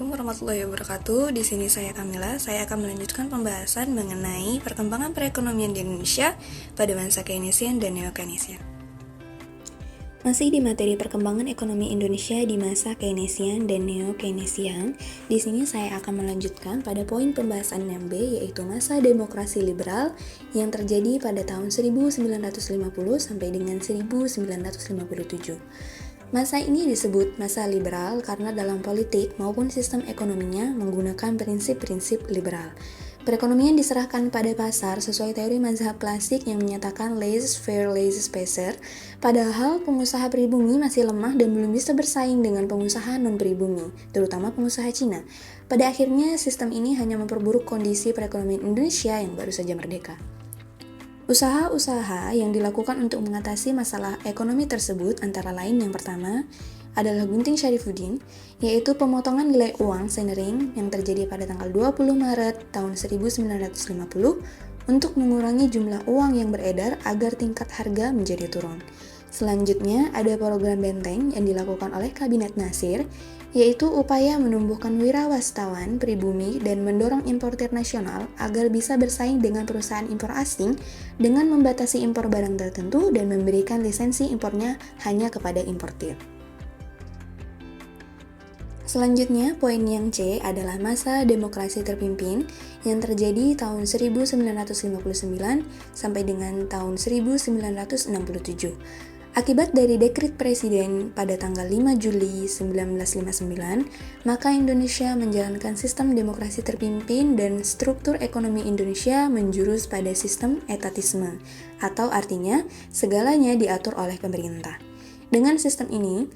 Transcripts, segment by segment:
Assalamualaikum warahmatullahi wabarakatuh. Di sini saya Kamila. Saya akan melanjutkan pembahasan mengenai perkembangan perekonomian di Indonesia pada masa Keynesian dan Neo-Keynesian. Masih di materi perkembangan ekonomi Indonesia di masa Keynesian dan Neo-Keynesian, di sini saya akan melanjutkan pada poin pembahasan 6B, yaitu masa demokrasi liberal yang terjadi pada tahun 1950 sampai dengan 1957. Masa ini disebut masa liberal karena dalam politik maupun sistem ekonominya menggunakan prinsip-prinsip liberal. Perekonomian diserahkan pada pasar sesuai teori mazhab klasik yang menyatakan laissez-faire, laissez-passer, padahal pengusaha pribumi masih lemah dan belum bisa bersaing dengan pengusaha non-pribumi, terutama pengusaha Cina. Pada akhirnya, sistem ini hanya memperburuk kondisi perekonomian Indonesia yang baru saja merdeka. Usaha-usaha yang dilakukan untuk mengatasi masalah ekonomi tersebut antara lain yang pertama adalah gunting Syarifuddin, yaitu pemotongan nilai uang senering yang terjadi pada tanggal 20 Maret tahun 1950 untuk mengurangi jumlah uang yang beredar agar tingkat harga menjadi turun. Selanjutnya ada program benteng yang dilakukan oleh Kabinet Nasir, yaitu upaya menumbuhkan wirausahaan pribumi dan mendorong importir nasional agar bisa bersaing dengan perusahaan impor asing dengan membatasi impor barang tertentu dan memberikan lisensi impornya hanya kepada importir. Selanjutnya, poin yang C adalah masa demokrasi terpimpin yang terjadi tahun 1959 sampai dengan tahun 1967. Akibat dari dekret Presiden pada tanggal 5 Juli 1959, maka Indonesia menjalankan sistem demokrasi terpimpin dan struktur ekonomi Indonesia menjurus pada sistem etatisme, atau artinya segalanya diatur oleh pemerintah. Dengan sistem ini,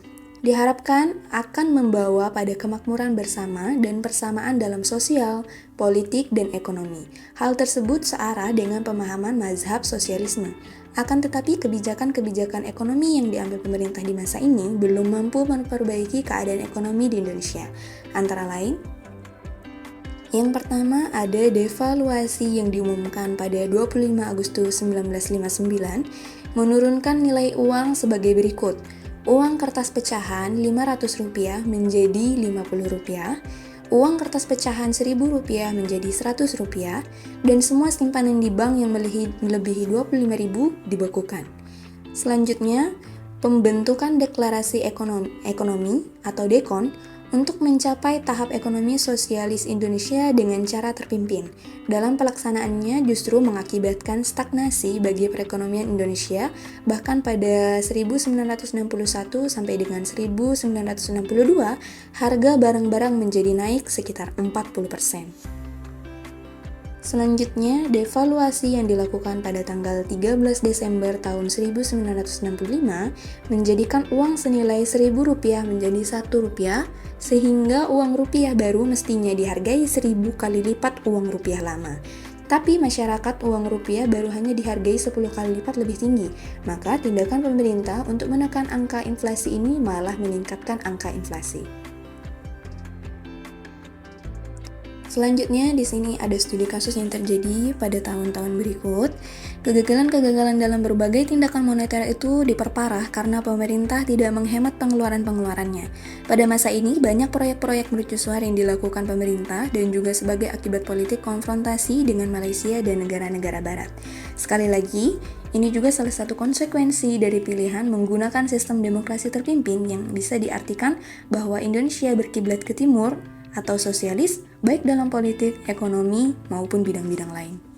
diharapkan akan membawa pada kemakmuran bersama dan persamaan dalam sosial, politik, dan ekonomi. Hal tersebut searah dengan pemahaman mazhab sosialisme. Akan tetapi kebijakan-kebijakan ekonomi yang diambil pemerintah di masa ini belum mampu memperbaiki keadaan ekonomi di Indonesia. Antara lain, yang pertama ada devaluasi yang diumumkan pada 25 Agustus 1959 menurunkan nilai uang sebagai berikut. Uang kertas pecahan Rp500 menjadi Rp50, uang kertas pecahan Rp1.000 menjadi Rp100, dan semua simpanan di bank yang melebihi Rp25.000 dibekukan. Selanjutnya, pembentukan deklarasi ekonomi atau DEKON untuk mencapai tahap ekonomi sosialis Indonesia dengan cara terpimpin. Dalam pelaksanaannya justru mengakibatkan stagnasi bagi perekonomian Indonesia, bahkan pada 1961 sampai dengan 1962, harga barang-barang menjadi naik sekitar 40%. Selanjutnya, devaluasi yang dilakukan pada tanggal 13 Desember tahun 1965 menjadikan uang senilai Rp1.000 menjadi Rp1, sehingga uang rupiah baru mestinya dihargai 1000 kali lipat uang rupiah lama. Tapi masyarakat uang rupiah baru hanya dihargai 10 kali lipat lebih tinggi, maka tindakan pemerintah untuk menekan angka inflasi ini malah meningkatkan angka inflasi. Selanjutnya, di sini ada studi kasus yang terjadi pada tahun-tahun berikut. Kegagalan-kegagalan dalam berbagai tindakan moneter itu diperparah karena pemerintah tidak menghemat pengeluaran-pengeluarannya. Pada masa ini, banyak proyek-proyek mercusuar yang dilakukan pemerintah dan juga sebagai akibat politik konfrontasi dengan Malaysia dan negara-negara barat. Sekali lagi, ini juga salah satu konsekuensi dari pilihan menggunakan sistem demokrasi terpimpin yang bisa diartikan bahwa Indonesia berkiblat ke timur atau sosialis, baik dalam politik, ekonomi, maupun bidang-bidang lain.